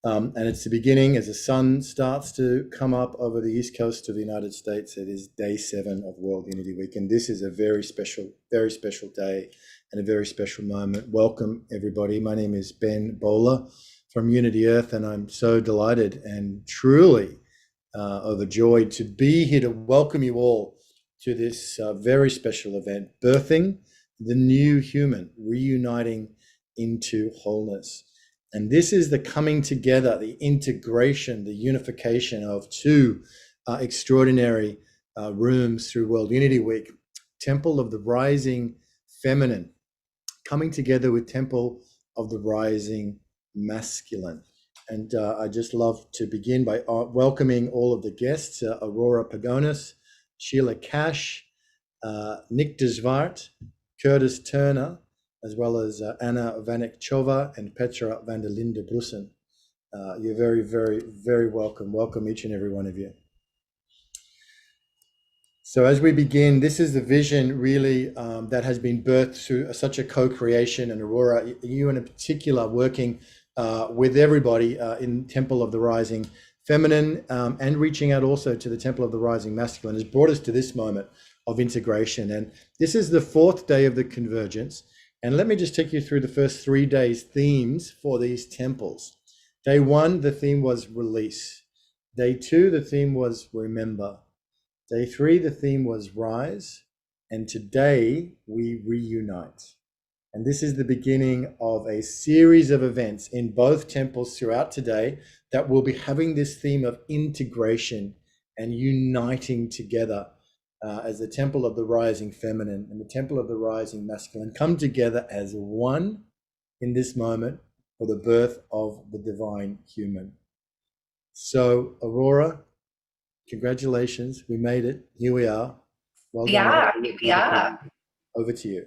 And it's the beginning as the sun starts to come up over the east coast of the United States. It is day 7 of World Unity Week, and this is a very special day and a very special moment. Welcome, everybody. My name is Ben Bowler from Unity Earth, and I'm so delighted and truly overjoyed to be here to welcome you all to this very special event, Birthing the New Human, Reuniting into Wholeness. And this is the coming together, the integration, the unification of two extraordinary rooms through World Unity Week. Temple of the Rising Feminine, coming together with Temple of the Rising Masculine. And I just love to begin by welcoming all of the guests, Aurora Pagonis, Sheila Cash, Nick de Zwart, Kurtis Turner, as well as Anna Vanek-Chova and Petra van der Linde Brussen. You're very, very, very welcome. Welcome each and every one of you. So as we begin, this is the vision really that has been birthed through such a co-creation, and Aurora, you in particular, working with everybody in Temple of the Rising Feminine and reaching out also to the Temple of the Rising Masculine has brought us to this moment of integration. And this is the 4th day of the convergence. And let me just take you through the first 3 days' themes for these temples. Day 1, the theme was release. Day 2, the theme was remember. Day 3, the theme was rise. And today we reunite. And this is the beginning of a series of events in both temples throughout today that will be having this theme of integration and uniting together. As the Temple of the Rising Feminine and the Temple of the Rising Masculine come together as one in this moment for the birth of the divine human. So, Aurora, congratulations. We made it. Here we are. Well done. We are. Over to you.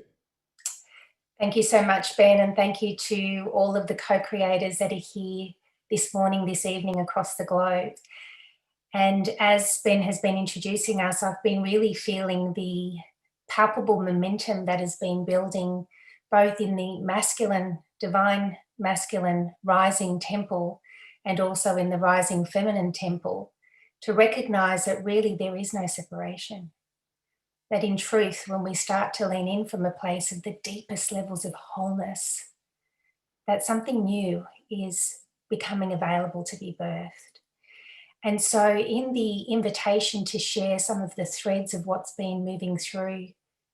Thank you so much, Ben, and thank you to all of the co-creators that are here this morning, this evening across the globe. And as Ben has been introducing us, I've been really feeling the palpable momentum that has been building both in the masculine, divine masculine rising temple and also in the rising feminine temple, to recognize that really there is no separation. That in truth, when we start to lean in from a place of the deepest levels of wholeness, that something new is becoming available to be birthed. And so in the invitation to share some of the threads of what's been moving through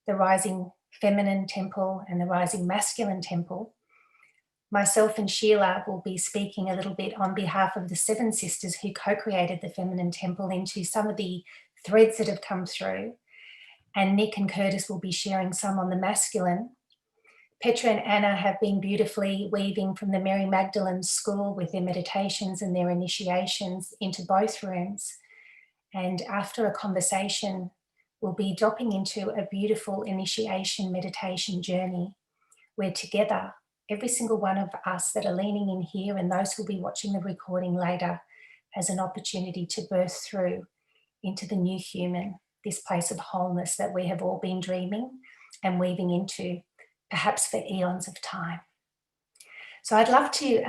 the rising feminine temple and the rising masculine temple, myself and Sheila will be speaking a little bit on behalf of the 7 sisters who co-created the feminine temple into some of the threads that have come through. And Nick and Kurtis will be sharing some on the masculine. Petra and Anna have been beautifully weaving from the Mary Magdalene school with their meditations and their initiations into both rooms. And after a conversation, we'll be dropping into a beautiful initiation meditation journey where together, every single one of us that are leaning in here and those who will be watching the recording later has an opportunity to birth through into the new human, this place of wholeness that we have all been dreaming and weaving into, perhaps for eons of time. So I'd love to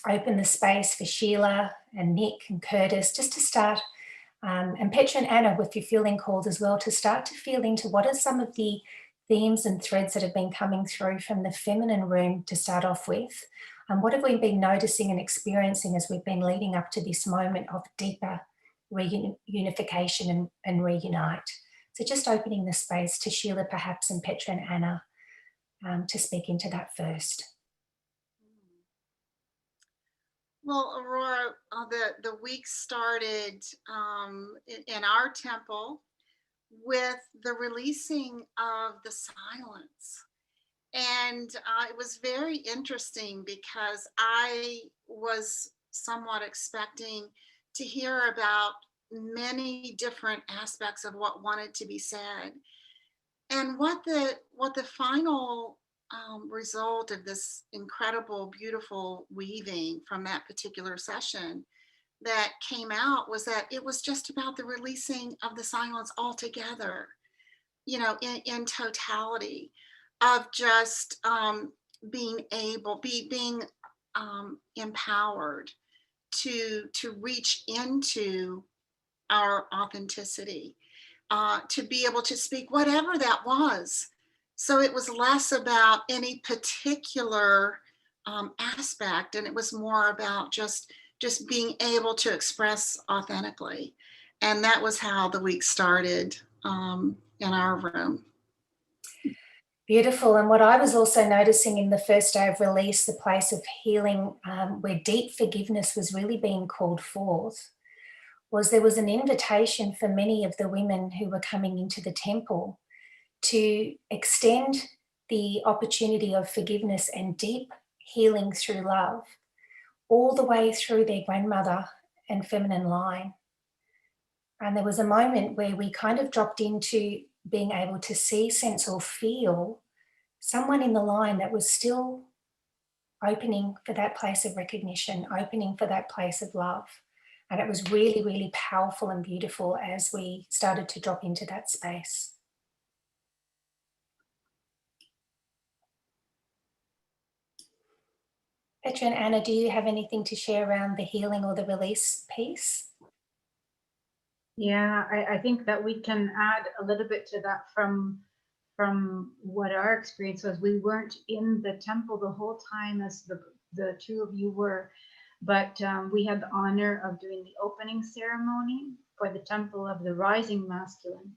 open the space for Sheila and Nick and Kurtis just to start, and Petra and Anna, if you're feeling called as well, to start to feel into what are some of the themes and threads that have been coming through from the feminine room to start off with. And what have we been noticing and experiencing as we've been leading up to this moment of deeper reunification and reunite. So just opening the space to Sheila perhaps and Petra and Anna to speak into that first. Well, Aurora, the week started in our temple with the releasing of the silence. And it was very interesting because I was somewhat expecting to hear about many different aspects of what wanted to be said. And what the final result of this incredible, beautiful weaving from that particular session that came out was that it was just about the releasing of the silence altogether, you know, in totality, of just being empowered to reach into our authenticity, to be able to speak whatever that was. So it was less about any particular aspect, and it was more about just being able to express authentically. And that was how the week started in our room. Beautiful. And what I was also noticing in the first day of release, the place of healing, where deep forgiveness was really being called forth, was there was an invitation for many of the women who were coming into the temple to extend the opportunity of forgiveness and deep healing through love all the way through their grandmother and feminine line. And there was a moment where we kind of dropped into being able to see, sense, or feel someone in the line that was still opening for that place of recognition, opening for that place of love. And it was really, really powerful and beautiful as we started to drop into that space. Petra and Anna, do you have anything to share around the healing or the release piece? Yeah, I think that we can add a little bit to that from what our experience was. We weren't in the temple the whole time as the two of you were, but we had the honor of doing the opening ceremony for the Temple of the Rising Masculine,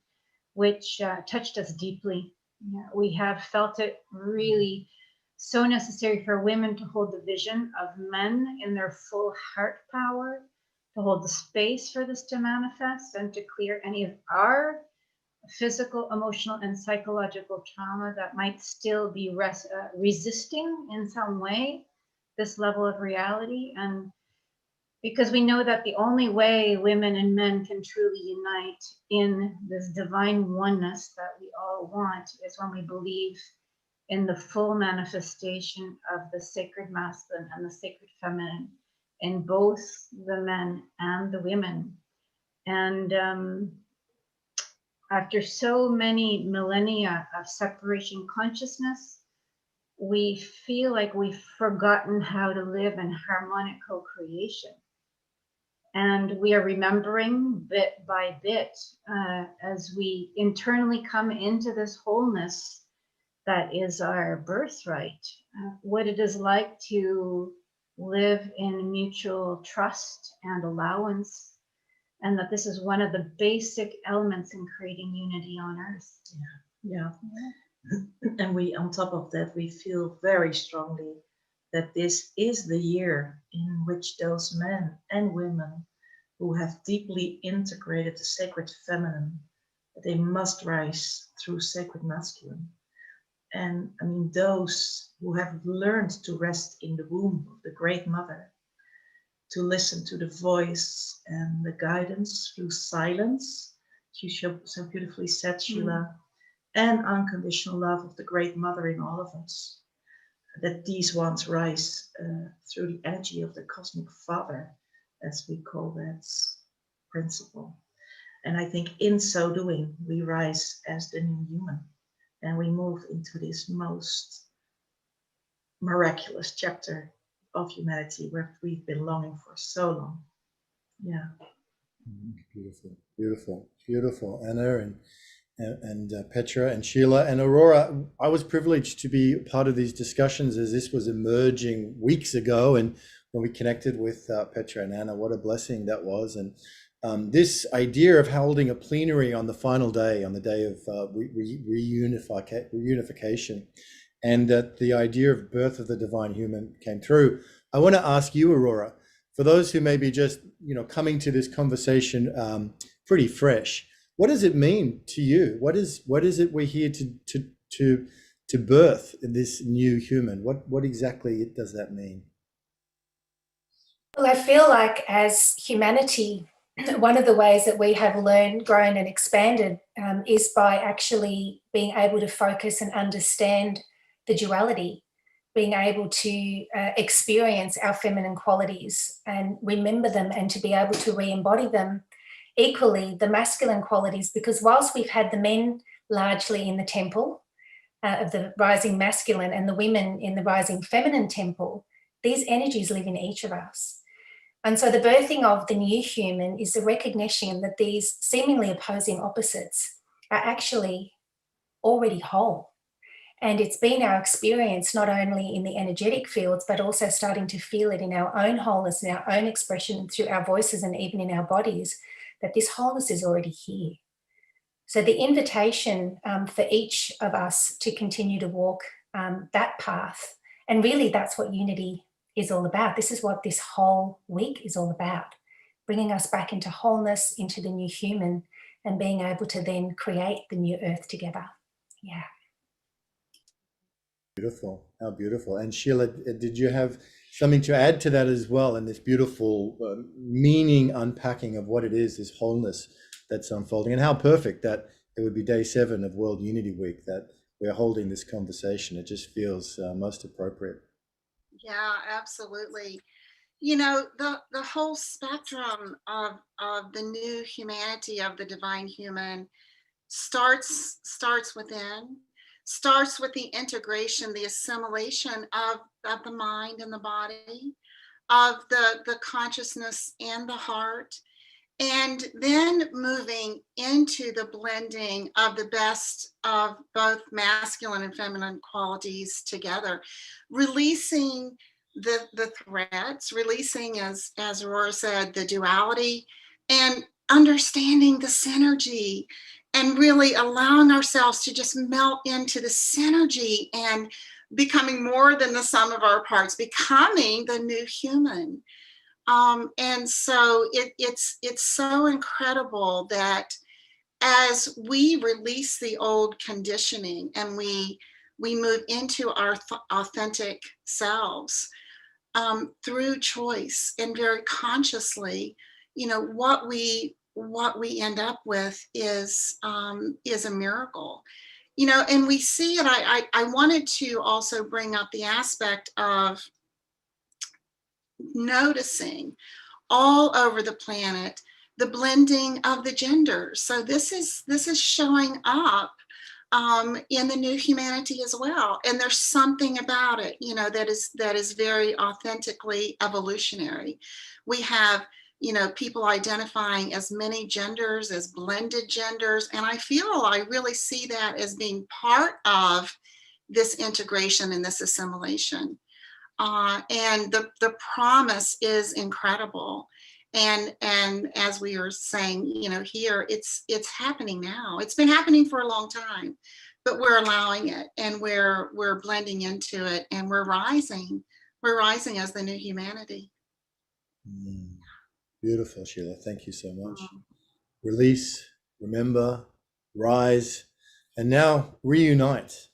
which touched us deeply. Yeah, we have felt it really so necessary for women to hold the vision of men in their full heart power, to hold the space for this to manifest and to clear any of our physical, emotional, and psychological trauma that might still be resisting in some way this level of reality. And because we know that the only way women and men can truly unite in this divine oneness that we all want is when we believe in the full manifestation of the sacred masculine and the sacred feminine in both the men and the women. And after so many millennia of separation consciousness, we feel like we've forgotten how to live in harmonic co-creation. And we are remembering bit by bit as we internally come into this wholeness that is our birthright, what it is like to live in mutual trust and allowance, and that this is one of the basic elements in creating unity on earth. Yeah. And we, on top of that, we feel very strongly that this is the year in which those men and women who have deeply integrated the sacred feminine, they must rise through sacred masculine. And I mean, those who have learned to rest in the womb of the Great Mother, to listen to the voice and the guidance through silence, you so beautifully said, Sheila, and unconditional love of the Great Mother in all of us, that these ones rise through the energy of the Cosmic Father, as we call that principle. And I think in so doing, we rise as the new human. And we move into this most miraculous chapter of humanity where we've been longing for so long. Yeah. Beautiful, beautiful, beautiful. Anna and Petra and Sheila and Aurora. I was privileged to be part of these discussions as this was emerging weeks ago. And when we connected with Petra and Anna, what a blessing that was. And this idea of holding a plenary on the final day, on the day of reunification, and that the idea of birth of the divine human came through. I want to ask you, Aurora, for those who may be just coming to this conversation pretty fresh, what does it mean to you? What is it we're here to birth this new human? What exactly does that mean? Well, I feel like as humanity, one of the ways that we have learned, grown and expanded is by actually being able to focus and understand the duality, being able to experience our feminine qualities and remember them, and to be able to re-embody them. Equally, the masculine qualities, because whilst we've had the men largely in the temple of the rising masculine and the women in the rising feminine temple, these energies live in each of us. And so the birthing of the new human is the recognition that these seemingly opposing opposites are actually already whole. And it's been our experience, not only in the energetic fields, but also starting to feel it in our own wholeness, in our own expression through our voices and even in our bodies, that this wholeness is already here. So the invitation for each of us to continue to walk that path, and really that's what unity is all about. This is what this whole week is all about, bringing us back into wholeness, into the new human, and being able to then create the new earth together. Yeah. Beautiful. How beautiful. And Sheila, did you have something to add to that as well, in this beautiful meaning unpacking of what it is, this wholeness that's unfolding, and how perfect that it would be day 7 of World Unity Week that we're holding this conversation. It just feels most appropriate. Yeah, absolutely. You know, the whole spectrum of the new humanity, of the divine human, starts within, starts with the integration, the assimilation of the mind and the body, of the consciousness and the heart, and then moving into the blending of the best of both masculine and feminine qualities together, releasing the threads, releasing, as Aurora said, the duality, and understanding the synergy, and really allowing ourselves to just melt into the synergy and becoming more than the sum of our parts, becoming the new human. And so it's so incredible that as we release the old conditioning and we move into our authentic selves, through choice and very consciously, you know, what we end up with is a miracle. You know, and we see it. I wanted to also bring up the aspect of noticing all over the planet the blending of the genders. So this is showing up in the new humanity as well. And there's something about it, you know, that is very authentically evolutionary. We have, you know, people identifying as many genders, as blended genders. And I really see that as being part of this integration and this assimilation. And the promise is incredible. And as we were saying, you know, here, it's happening now. It's been happening for a long time, but we're allowing it, and we're blending into it, and we're rising as the new humanity. Beautiful, Sheila. Thank you so much. Release, remember, rise, and now reunite.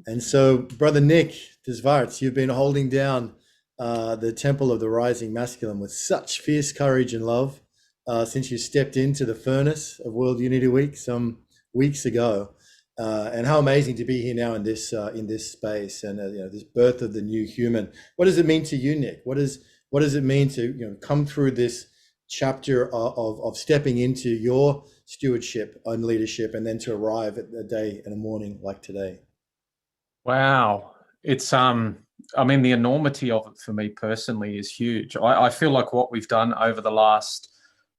And so, Brother Nick Zwart, you've been holding down the Temple of the Rising Masculine with such fierce courage and love since you stepped into the furnace of World Unity Week some weeks ago. And how amazing to be here now in this space, and you know, this birth of the new human. What does it mean to you, Nick? What does it mean to, you know, come through this chapter of stepping into your stewardship and leadership, and then to arrive at a day and a morning like today? Wow. It's, I mean, the enormity of it for me personally is huge. I feel like what we've done over the last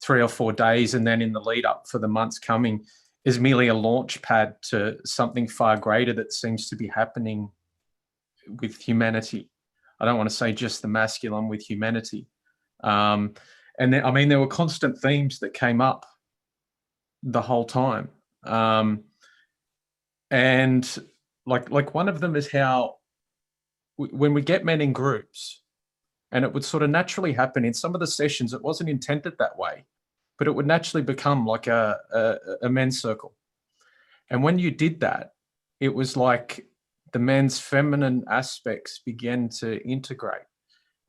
3 or 4 days, and then in the lead up for the months coming, is merely a launch pad to something far greater that seems to be happening with humanity. I don't want to say just the masculine, with humanity. And then, I mean, there were constant themes that came up the whole time. And like one of them is how when we get men in groups, and it would sort of naturally happen in some of the sessions, it wasn't intended that way, but it would naturally become like a men's circle. And when you did that, it was like the men's feminine aspects began to integrate,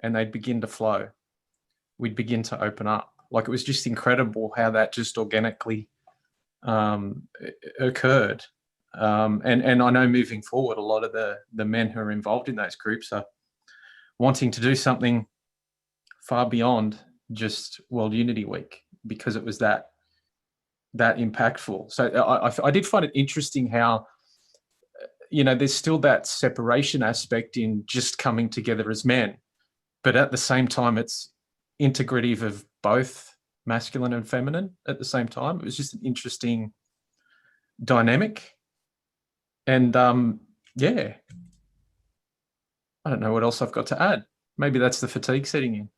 and they'd begin to flow. We'd begin to open up. Like, it was just incredible how that just organically occurred. And I know moving forward, a lot of the men who are involved in those groups are wanting to do something far beyond just World Unity Week, because it was that impactful. So I did find it interesting how, you know, there's still that separation aspect in just coming together as men, but at the same time, it's integrative of both masculine and feminine at the same time. It was just an interesting dynamic. And yeah, I don't know what else I've got to add. Maybe that's the fatigue setting in.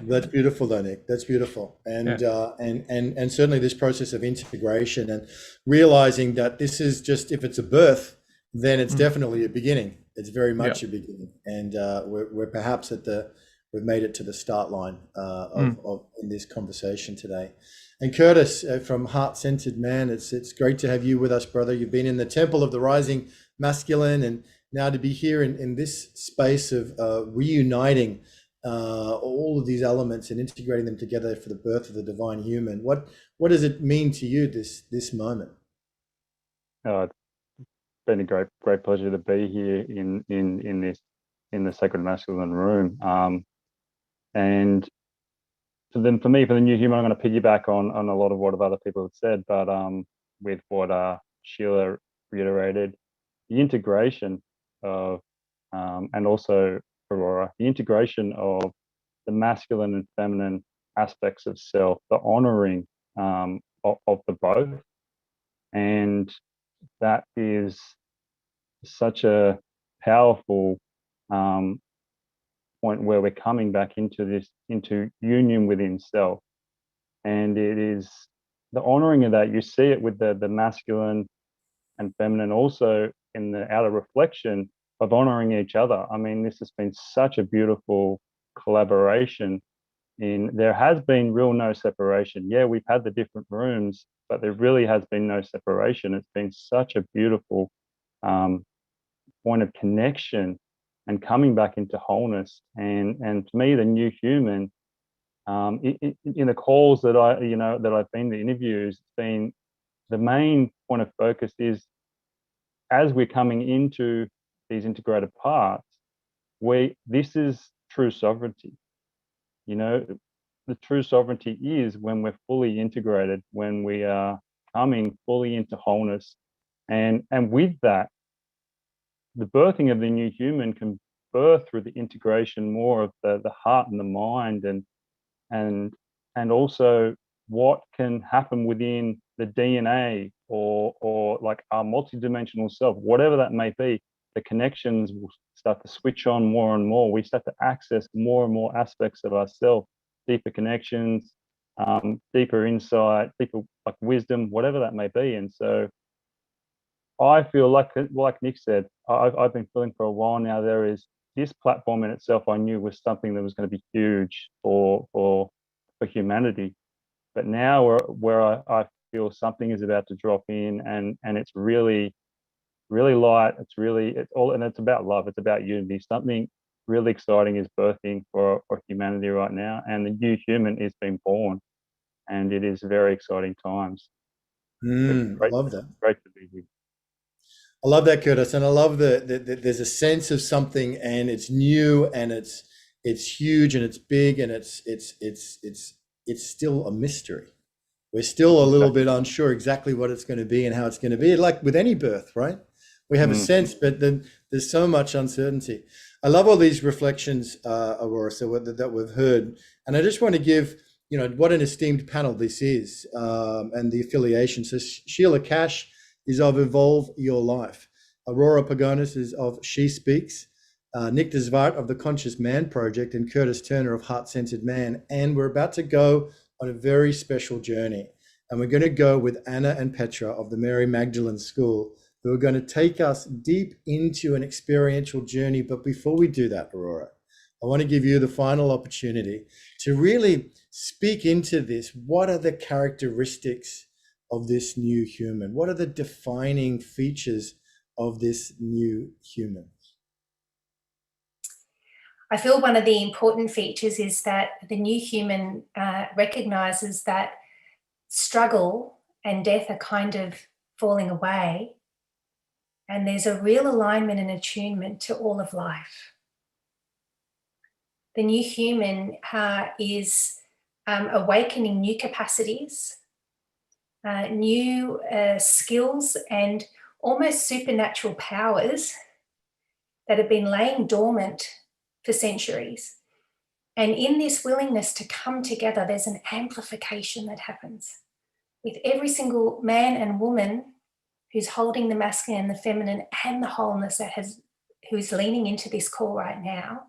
That's beautiful, though, Nick. That's beautiful, and and certainly this process of integration and realizing that this is just, if it's a birth, then it's definitely a beginning. It's very much a beginning, and we're perhaps we've made it to the start line of in this conversation today. And Kurtis, from Heart Centered Man, it's great to have you with us, brother. You've been in the temple of the rising masculine, and now to be here in this space of reuniting all of these elements and integrating them together for the birth of the divine human. What does it mean to you, this moment? It's been a great pleasure to be here in the Sacred Masculine room. And for me, for the new human, I'm going to piggyback on a lot of what other people have said, but with what Sheila reiterated, the integration of and also Aurora, the integration of the masculine and feminine aspects of self, the honoring of the both. And that is such a powerful point where we're coming back into union within self. And it is the honoring of that. You see it with the masculine and feminine, also in the outer reflection of honoring each other. I mean, this has been such a beautiful collaboration. There has been no separation. Yeah, we've had the different rooms, but there really has been no separation. It's been such a beautiful point of connection and coming back into wholeness. And to me, the new human, in the calls that I've been to interviews, it's been the main point of focus is, as we're coming into these integrated parts, this is true sovereignty. The true sovereignty is when we're fully integrated, when we are coming fully into wholeness. And with that, the birthing of the new human can birth through the integration more of the heart and the mind, and also what can happen within the DNA or like our multidimensional self, whatever that may be. The connections will start to switch on more and more. We start to access more and more aspects of ourselves, deeper connections, deeper insight, deeper like wisdom, whatever that may be. And so I feel like Nick said, I've been feeling for a while now, there is this platform in itself I knew was something that was going to be huge for humanity. But now where I feel something is about to drop in, and it's really light. It's about love. It's about unity. Something really exciting is birthing for humanity right now, and the new human is being born, and it is very exciting times. I love that. Great to be here. I love that, Kurtis, and I love that there's a sense of something, and it's new, and it's huge, and it's big, and it's still a mystery. We're still a little bit unsure exactly what it's going to be and how it's going to be. Like with any birth, right? We have a sense, but then there's so much uncertainty. I love all these reflections, Aurora, that we've heard, and I just want to give, what an esteemed panel this is, and the affiliation. So Sheila Cash is of Evolve Your Life. Aurora Pagonis is of She Speaks. Nick Zwart of the Conscious Man Project, and Kurtis Turner of Heart Centered Man. And we're about to go on a very special journey. And we're going to go with Anna and Petra of the Mary Magdalene School, who are going to take us deep into an experiential journey. But before we do that, Aurora, I want to give you the final opportunity to really speak into this. What are the characteristics of this new human? What are the defining features of this new human? I feel one of the important features is that the new human recognizes that struggle and death are kind of falling away, and there's a real alignment and attunement to all of life. The new human is awakening new capacities, new skills, and almost supernatural powers that have been laying dormant for centuries. And in this willingness to come together, there's an amplification that happens with every single man and woman who's holding the masculine and the feminine and the wholeness who's leaning into this call right now.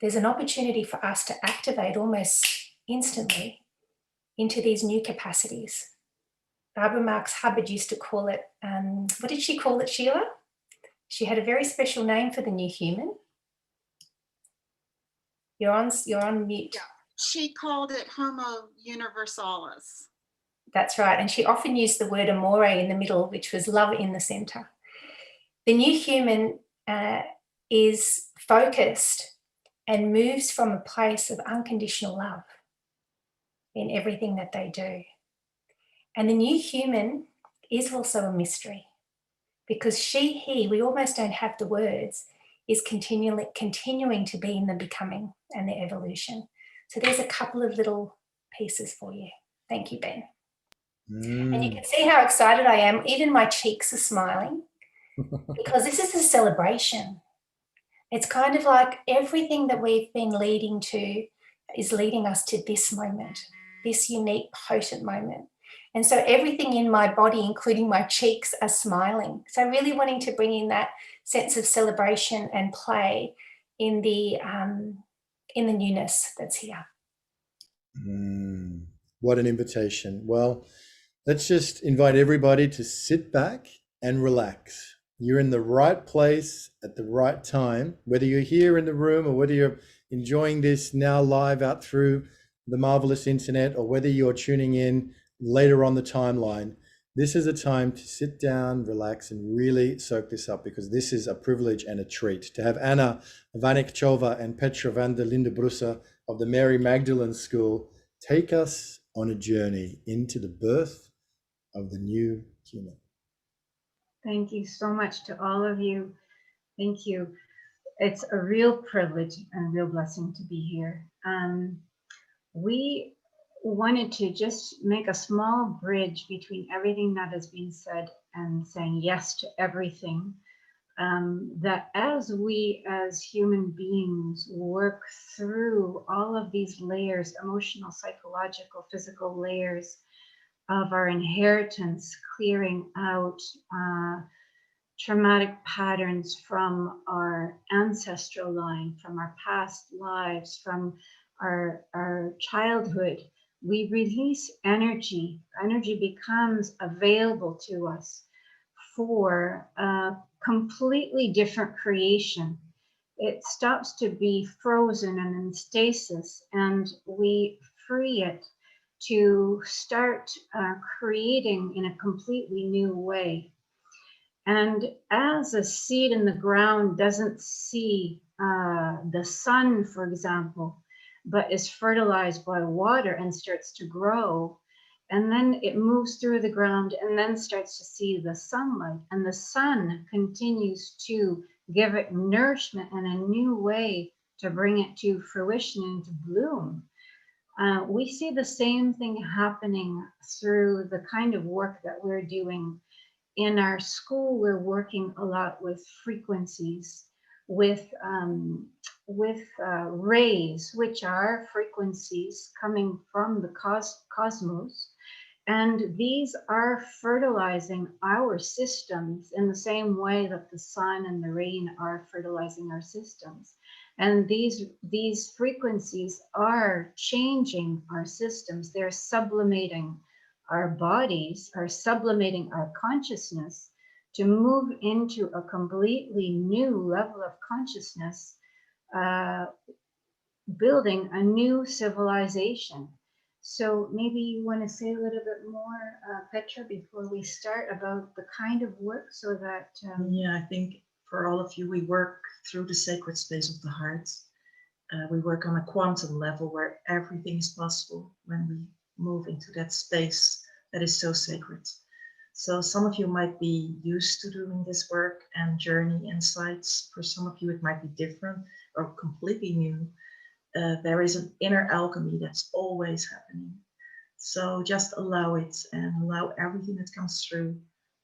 There's an opportunity for us to activate almost instantly into these new capacities. Barbara Marx Hubbard used to call it, what did she call it, Sheila? She had a very special name for the new human. You're on mute. Yeah. She called it Homo Universalis. That's right. And she often used the word amore in the middle, which was love in the center. The new human is focused and moves from a place of unconditional love in everything that they do. And the new human is also a mystery, because he, we almost don't have the words, is continuing to be in the becoming and the evolution. So there's a couple of little pieces for you. Thank you, Ben. And you can see how excited I am. Even my cheeks are smiling because this is a celebration. It's kind of like everything that we've been leading to is leading us to this moment, this unique, potent moment. And so everything in my body, including my cheeks, are smiling. So really wanting to bring in that sense of celebration and play in the newness that's here. What an invitation. Well, let's just invite everybody to sit back and relax. You're in the right place at the right time, whether you're here in the room or whether you're enjoying this now live out through the marvelous internet, or whether you're tuning in later on the timeline. This is a time to sit down, relax, and really soak this up, because this is a privilege and a treat to have Anna Vanikchova and Petra van der Linde-Brusse of the Mary Magdalene School take us on a journey into the birth of the new human. Thank you so much to all of you. Thank you. It's a real privilege and a real blessing to be here. We wanted to just make a small bridge between everything that has been said and saying yes to everything. That as we as human beings work through all of these layers, emotional, psychological, physical layers of our inheritance, clearing out traumatic patterns from our ancestral line, from our past lives, from our childhood, we release energy. Energy becomes available to us for a completely different creation. It stops to be frozen and in stasis, and we free it to start creating in a completely new way. And as a seed in the ground doesn't see the sun, for example, but is fertilized by water and starts to grow, and then it moves through the ground and then starts to see the sunlight, and the sun continues to give it nourishment and a new way to bring it to fruition and to bloom. We see the same thing happening through the kind of work that we're doing. In our school, we're working a lot with frequencies, with rays, which are frequencies coming from the cosmos. And these are fertilizing our systems in the same way that the sun and the rain are fertilizing our systems. And these frequencies are changing our systems. They're sublimating our bodies, are sublimating our consciousness to move into a completely new level of consciousness, building a new civilization. So maybe you want to say a little bit more, Petra, before we start, about the kind of work, so that... Yeah, I think for all of you, we work through the sacred space of the heart. We work on a quantum level where everything is possible when we move into that space that is so sacred. So some of you might be used to doing this work and journey insights. For some of you, it might be different or completely new. There is an inner alchemy that's always happening. So just allow it and allow everything that comes through.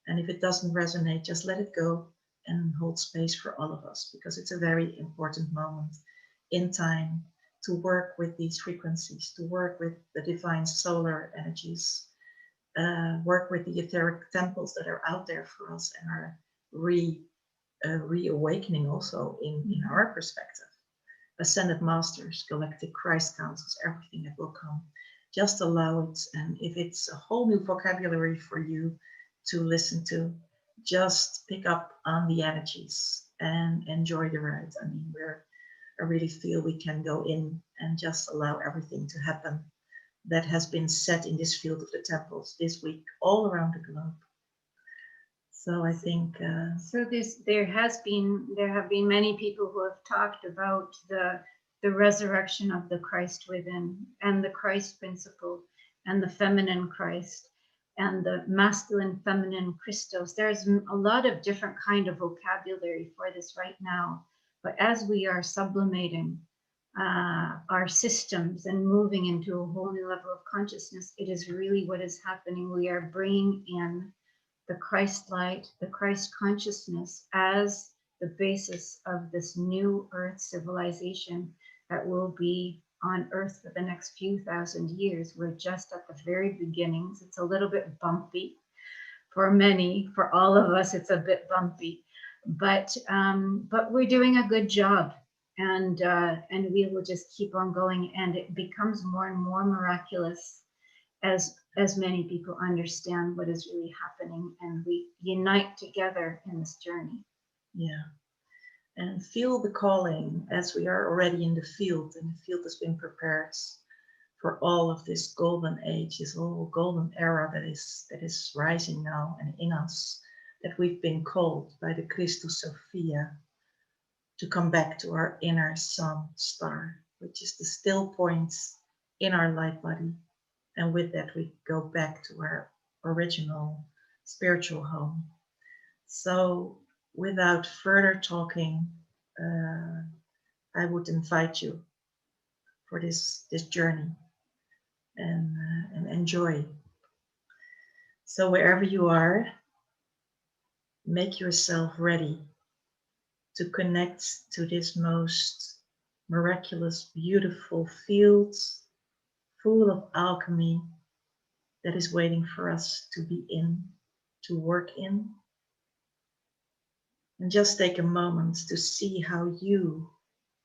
And if it doesn't resonate, just let it go and hold space for all of us, because it's a very important moment in time to work with these frequencies, to work with the divine solar energies, work with the etheric temples that are out there for us and are reawakening also in our perspective. Ascended masters, galactic Christ councils, everything that will come. Just allow it, and if it's a whole new vocabulary for you to listen to, just pick up on the energies and enjoy the ride. I mean, I really feel we can go in and just allow everything to happen that has been set in this field of the temples this week all around the globe. So I think so there have been many people who have talked about the resurrection of the Christ within, and the Christ principle, and the feminine Christ, and the masculine feminine Christos. There's a lot of different kind of vocabulary for this right now, but as we are sublimating our systems and moving into a whole new level of consciousness, it is really what is happening. We are bringing in the Christ light, the Christ consciousness as the basis of this new earth civilization that will be on earth for the next few thousand years. We're just at the very beginnings. It's a little bit bumpy for many, for all of us, it's a bit bumpy, but we're doing a good job, and we will just keep on going, and it becomes more and more miraculous as many people understand what is really happening, and we unite together in this journey. Yeah, and feel the calling as we are already in the field, and the field has been prepared for all of this golden age, this whole golden era that is rising now and in us, that we've been called by the Christus Sophia to come back to our inner sun star, which is the still points in our light body. And with that, we go back to our original spiritual home. So without further talking, I would invite you for this journey and enjoy. So wherever you are, make yourself ready to connect to this most miraculous, beautiful field full of alchemy that is waiting for us to be in, to work in. And just take a moment to see how you,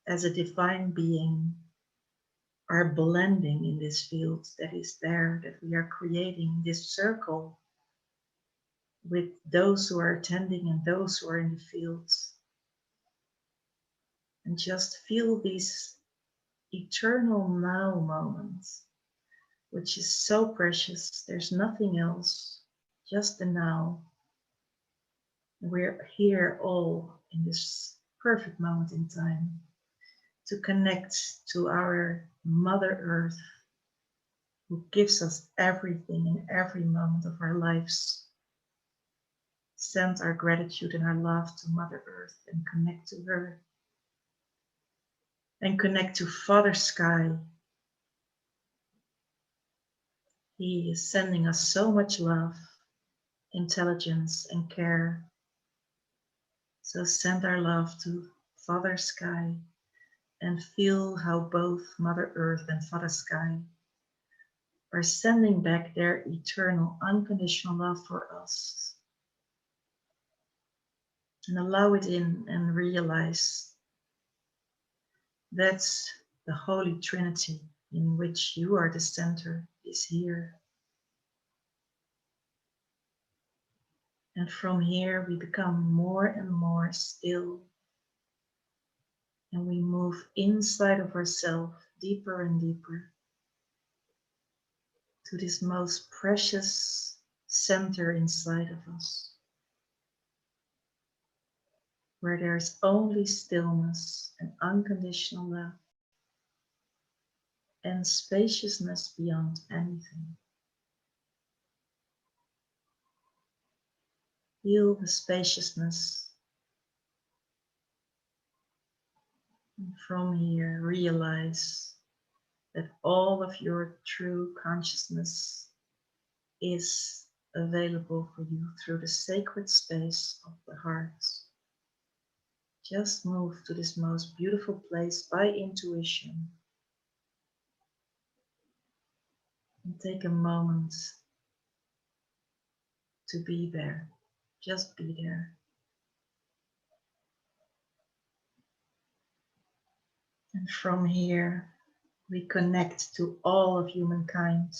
as a divine being, are blending in this field that is there, that we are creating this circle with those who are attending and those who are in the fields. And just feel these eternal now moments, which is so precious. There's nothing else, just the now. We're here all in this perfect moment in time to connect to our Mother Earth, who gives us everything in every moment of our lives. Send our gratitude and our love to Mother Earth and connect to her. And connect to Father Sky. He is sending us so much love, intelligence, and care. So send our love to Father Sky and feel how both Mother Earth and Father Sky are sending back their eternal, unconditional love for us. And allow it in and realize that's the Holy Trinity in which you are the center is here. And from here we become more and more still. And we move inside of ourselves deeper and deeper to this most precious center inside of us, where there's only stillness and unconditional love and spaciousness beyond anything. Feel the spaciousness. And from here, realize that all of your true consciousness is available for you through the sacred space of the heart, Just move to this most beautiful place by intuition. And take a moment to be there. Just be there. And from here, we connect to all of humankind.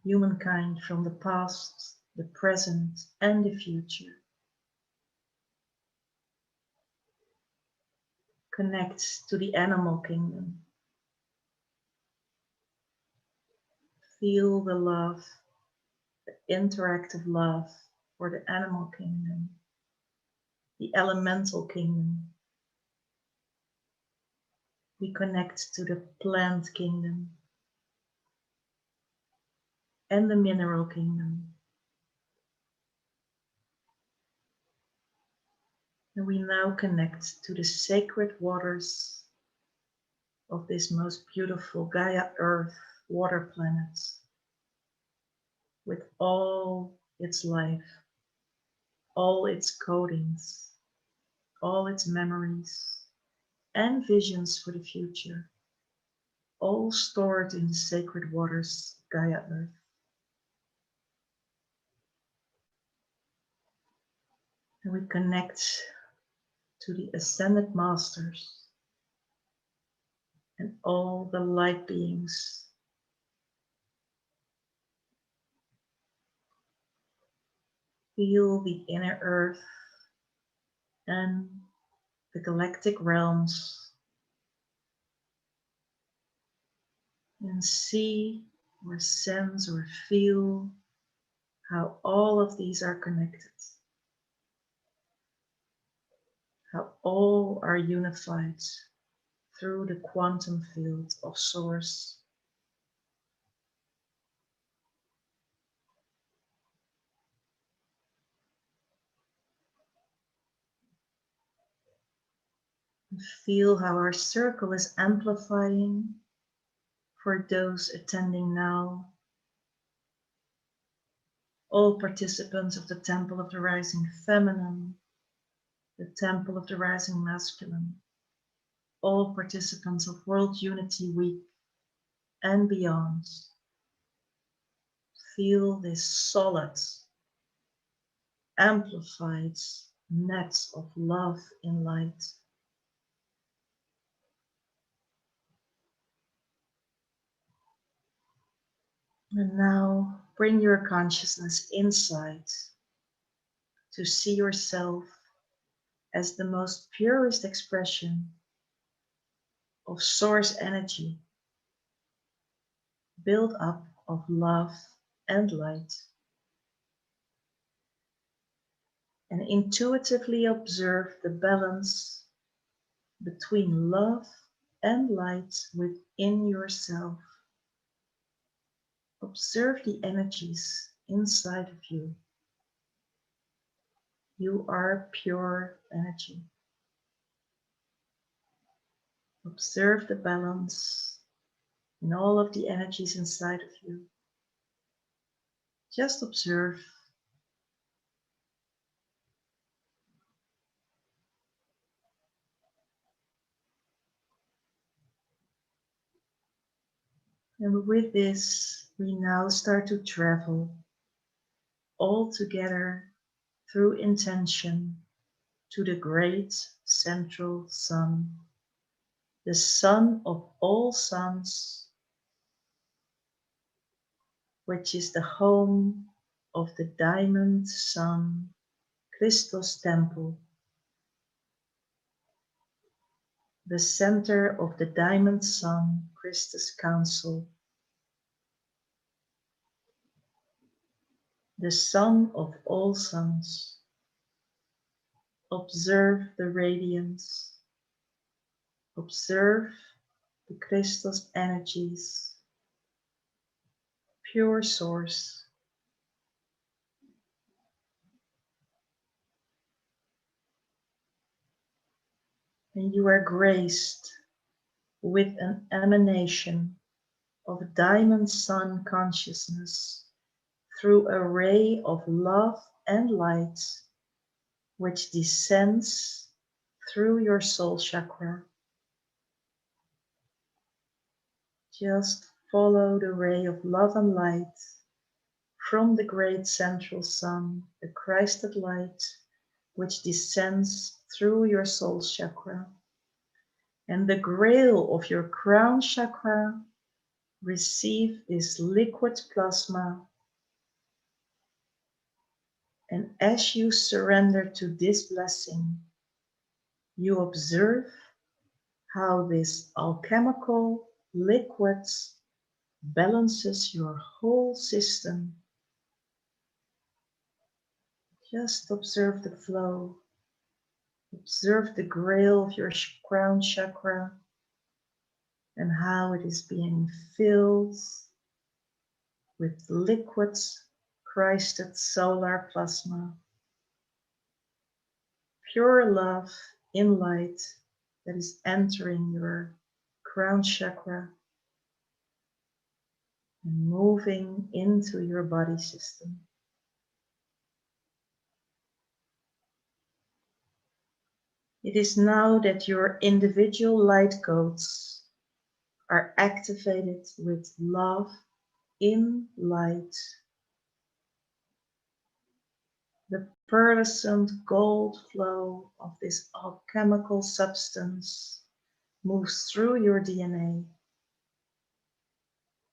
Humankind from the past, the present, and the future. Connect to the animal kingdom. Feel the love, the interactive love for the animal kingdom, the elemental kingdom. We connect to the plant kingdom and the mineral kingdom. And we now connect to the sacred waters of this most beautiful Gaia Earth water planet with all its life, all its codings, all its memories and visions for the future, all stored in the sacred waters of Gaia Earth. And we connect to the Ascended Masters and all the light beings. Feel the inner earth and the galactic realms and see or sense or feel how all of these are connected, how all are unified through the quantum field of Source. And feel how our circle is amplifying for those attending now. All participants of the Temple of the Rising Feminine, the Temple of the Rising Masculine, all participants of World Unity Week and beyond. Feel this solid, amplified net of love in light. And now bring your consciousness inside to see yourself as the most purest expression of source energy, built up of love and light. And intuitively observe the balance between love and light within yourself. Observe the energies inside of you. You are pure energy. Observe the balance in all of the energies inside of you. Just observe. And with this, we now start to travel all together through intention to the great central sun, the sun of all suns, which is the home of the diamond sun, Christos temple, the center of the diamond sun, Christus council, the sun of all suns. Observe the radiance, observe the Christos energies, pure source. And you are graced with an emanation of diamond sun consciousness through a ray of love and light which descends through your soul chakra. Just follow the ray of love and light from the great central sun, the Christed light, which descends through your soul chakra. And the grail of your crown chakra, receive this liquid plasma. And as you surrender to this blessing, you observe how this alchemical liquid balances your whole system. Just observe the flow. Observe the grail of your crown chakra and how it is being filled with liquid Christed solar plasma. Pure love in light that is entering your crown chakra and moving into your body system. It is now that your individual light codes are activated with love in light. The pearlescent gold flow of this alchemical substance moves through your DNA,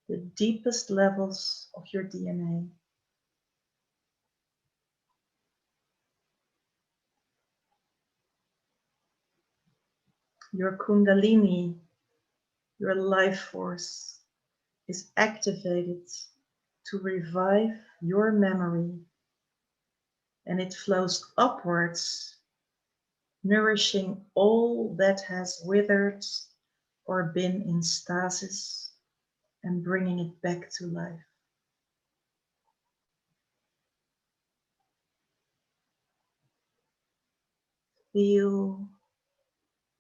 the deepest levels of your DNA. Your Kundalini, your life force, is activated to revive your memory, and it flows upwards, nourishing all that has withered or been in stasis and bringing it back to life. Feel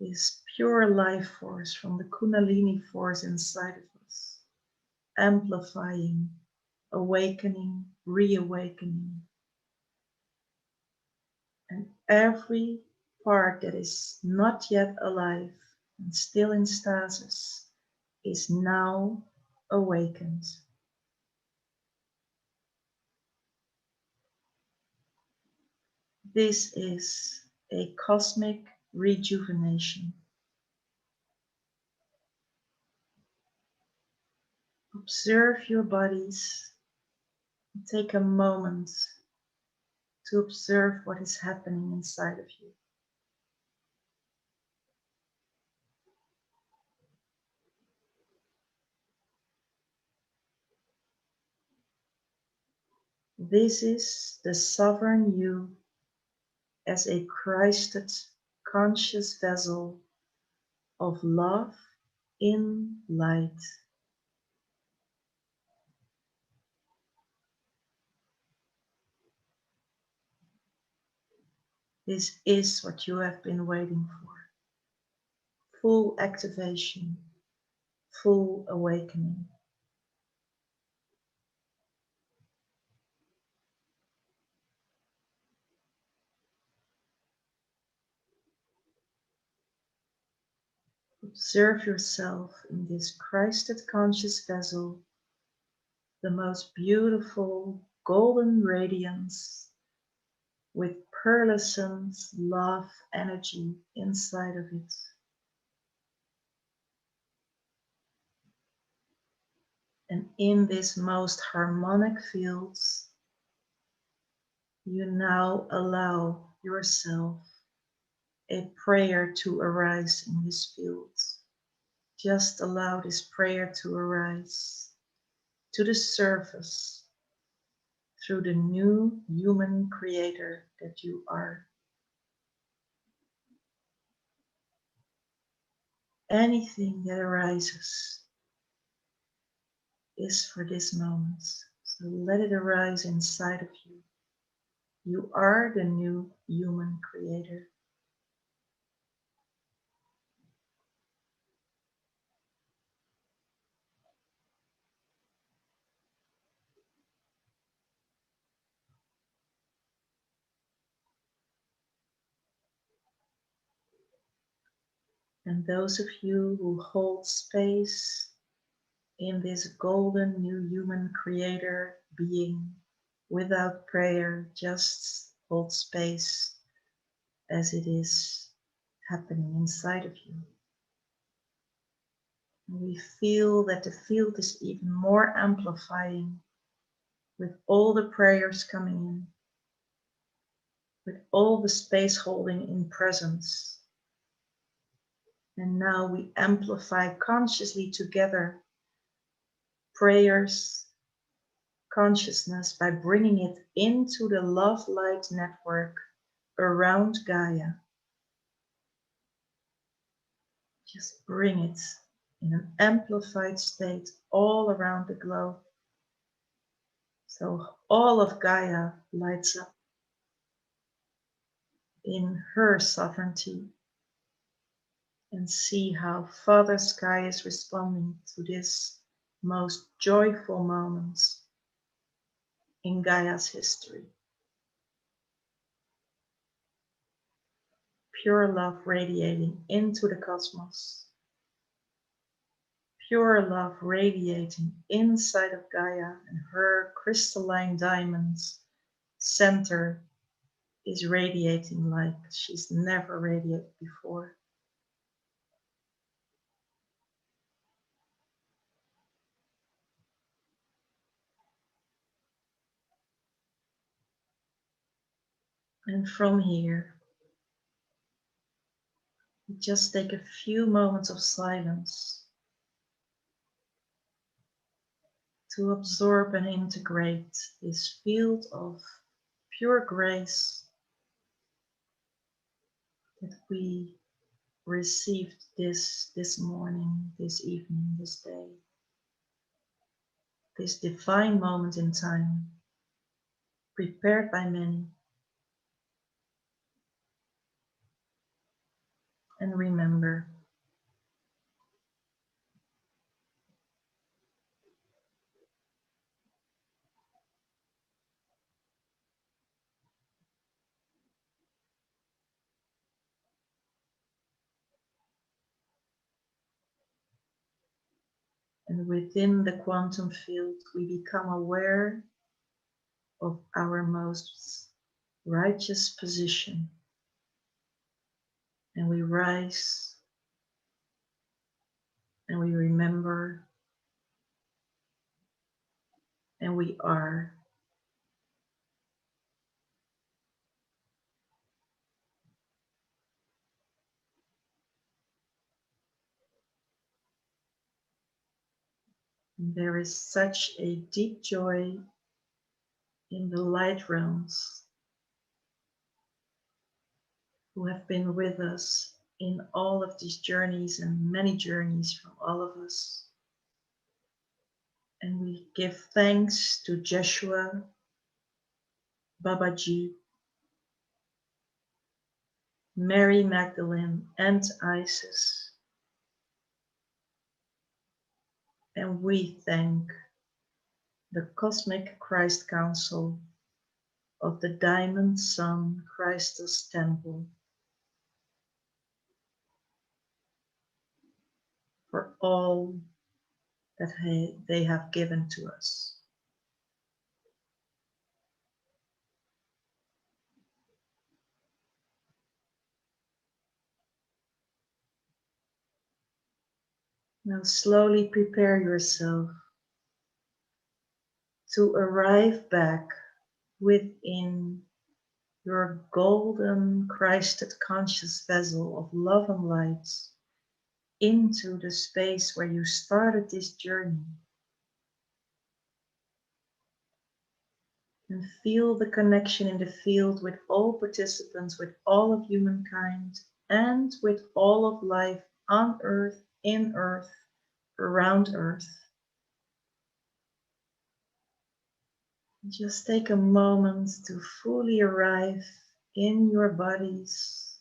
this pure life force from the Kundalini force inside of us, amplifying, awakening, reawakening. And every part that is not yet alive and still in stasis is now awakened. This is a cosmic rejuvenation. Observe your bodies. Take a moment to observe what is happening inside of you. This is the sovereign you as a Christed conscious vessel of love in light. This is what you have been waiting for. Full activation, full awakening. Observe yourself in this Christed conscious vessel, the most beautiful golden radiance with pearlescent love energy inside of it. And in this most harmonic fields, you now allow yourself a prayer to arise in this field. Just allow this prayer to arise to the surface through the new human creator that you are. Anything that arises is for this moment. So let it arise inside of you. You are the new human creator. And those of you who hold space in this golden new human creator being without prayer, just hold space as it is happening inside of you. And we feel that the field is even more amplifying with all the prayers coming in, with all the space holding in presence. And now we amplify consciously together prayers, consciousness by bringing it into the love light network around Gaia. Just bring it in an amplified state all around the globe. So all of Gaia lights up in her sovereignty, and see how Father Sky is responding to this most joyful moments in Gaia's history. Pure love radiating into the cosmos. Pure love radiating inside of Gaia, and her crystalline diamonds center is radiating like she's never radiated before. And from here, just take a few moments of silence to absorb and integrate this field of pure grace that we received this morning, this evening, this day, this divine moment in time, prepared by many. And remember, and within the quantum field, we become aware of our most righteous position. And we rise and we remember and we are. And there is such a deep joy in the light realms who have been with us in all of these journeys and many journeys from all of us. And we give thanks to Jeshua, Babaji, Mary Magdalene, and Isis. And we thank the Cosmic Christ Council of the Diamond Sun Christus Temple for all that they have given to us. Now slowly prepare yourself to arrive back within your golden Christed conscious vessel of love and light into the space where you started this journey. And feel the connection in the field with all participants, with all of humankind, and with all of life on Earth, in Earth, around Earth. Just take a moment to fully arrive in your bodies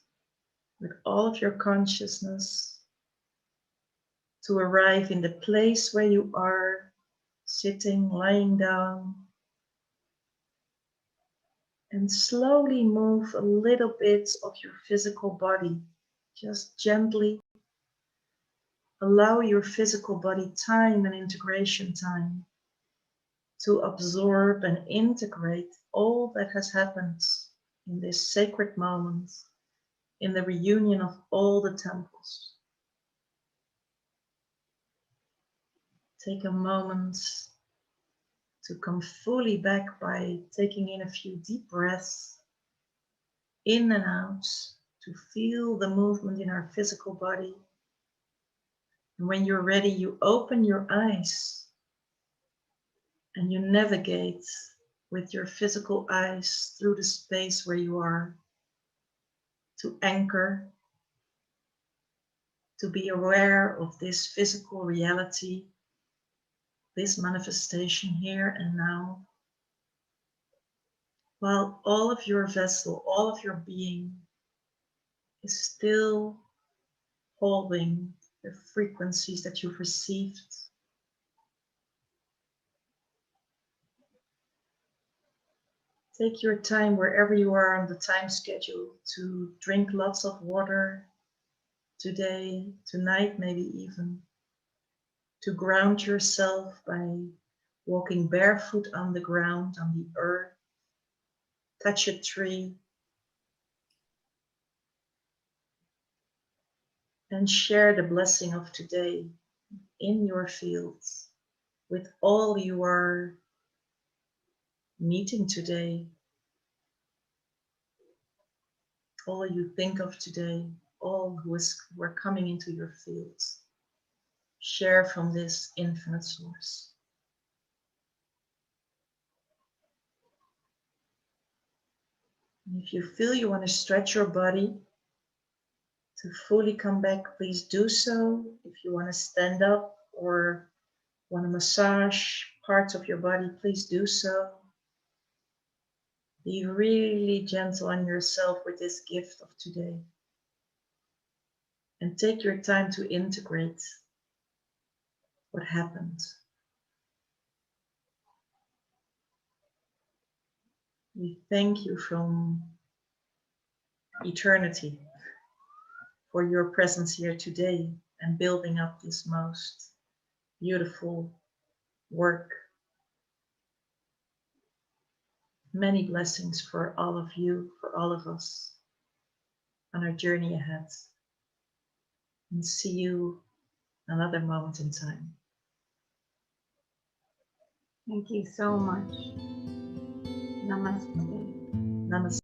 with all of your consciousness, to arrive in the place where you are sitting, lying down, and slowly move a little bit of your physical body, just gently Allow your physical body time and integration time to absorb and integrate all that has happened in this sacred moment, in the reunion of all the temples. Take a moment to come fully back by taking in a few deep breaths, in and out, to feel the movement in our physical body. And when you're ready, you open your eyes and you navigate with your physical eyes through the space where you are, to anchor, to be aware of this physical reality, this manifestation here and now, while all of your vessel, all of your being is still holding the frequencies that you've received. Take your time wherever you are on the time schedule to drink lots of water today, tonight, maybe even. To ground yourself by walking barefoot on the ground, on the earth. Touch a tree. And share the blessing of today in your fields with all you are meeting today, all you think of today, all who are coming into your fields. Share from this infinite source. And if you feel you want to stretch your body to fully come back, please do so. If you want to stand up or want to massage parts of your body, please do so. Be really gentle on yourself with this gift of today. And take your time to integrate what happened. We thank you from eternity for your presence here today and building up this most beautiful work. Many blessings for all of you, for all of us on our journey ahead. And see you another moment in time. Thank you so much. Namaste. Namaste.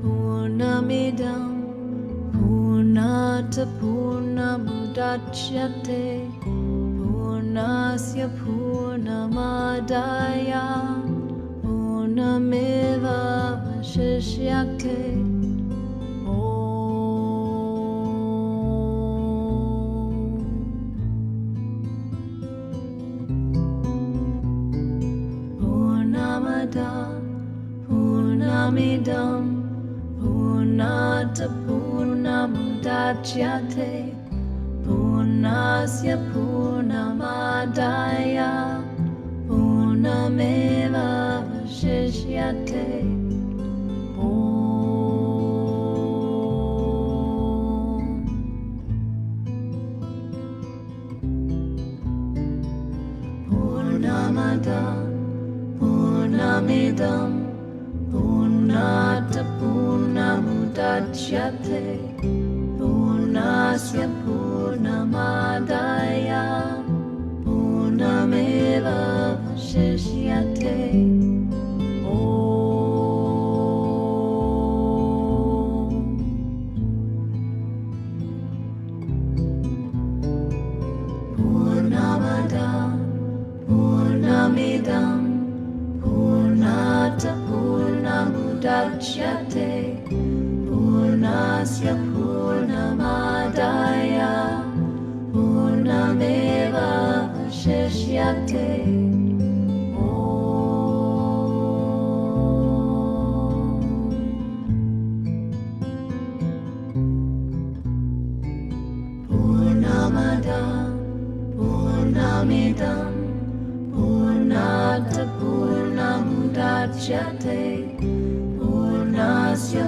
Purnamidam Purnata Purnamudachyate Purnasya Purnamadaya Purnameva Vashishyate Purnamada Purnamidam Purnata Purnamudachyate Purnasya Purnamadaya Purnameva Vashishyate Purnamada Purnamidam Purnata Purnamudachyate Purnasya Purnamadaya Purnameva Vashishyate Purnamada Purnamidam Purnata Purnamudachyate Purnasya Purnamadaya Purnameva Vashishyate. Purnamada Purnamidam Purnata Purnamudachyate Purnasya